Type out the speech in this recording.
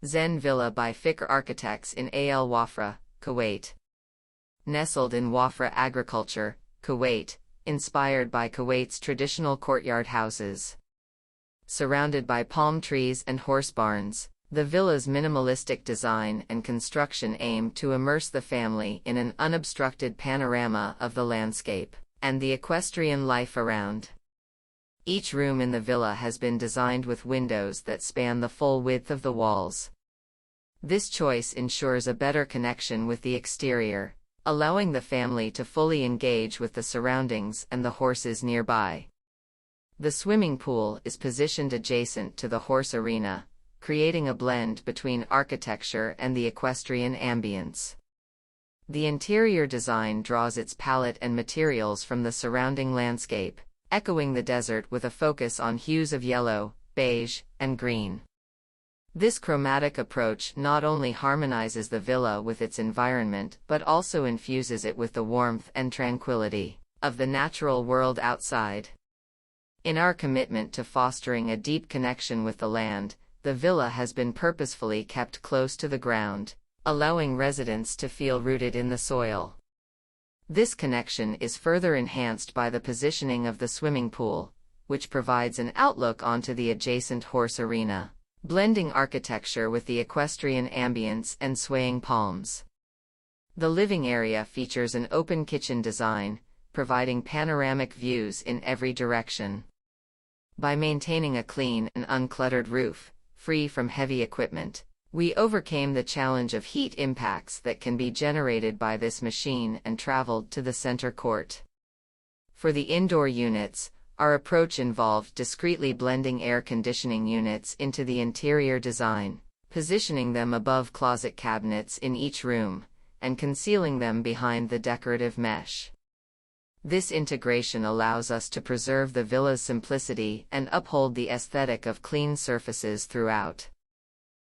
Zen Villa by Fikrr Architects in AL WAFRAH, Kuwait. Nestled in Wafra agriculture, Kuwait, inspired by Kuwait's traditional courtyard houses. Surrounded by palm trees and horse barns, the villa's minimalistic design and construction aim to immerse the family in an unobstructed panorama of the landscape and the equestrian life around. Each room in the villa has been designed with windows that span the full width of the walls. This choice ensures a better connection with the exterior, allowing the family to fully engage with the surroundings and the horses nearby. The swimming pool is positioned adjacent to the horse arena, creating a blend between architecture and the equestrian ambience. The interior design draws its palette and materials from the surrounding landscape, echoing the desert with a focus on hues of yellow, beige, and green. This chromatic approach not only harmonizes the villa with its environment but also infuses it with the warmth and tranquility of the natural world outside. In our commitment to fostering a deep connection with the land, the villa has been purposefully kept close to the ground, allowing residents to feel rooted in the soil. This connection is further enhanced by the positioning of the swimming pool, which provides an outlook onto the adjacent horse arena, blending architecture with the equestrian ambience and swaying palms. The living area features an open kitchen design, providing panoramic views in every direction. By maintaining a clean and uncluttered roof, free from heavy equipment, we overcame the challenge of heat impacts that can be generated by this machine and traveled to the center court. For the indoor units, our approach involved discreetly blending air conditioning units into the interior design, positioning them above closet cabinets in each room, and concealing them behind the decorative mesh. This integration allows us to preserve the villa's simplicity and uphold the aesthetic of clean surfaces throughout.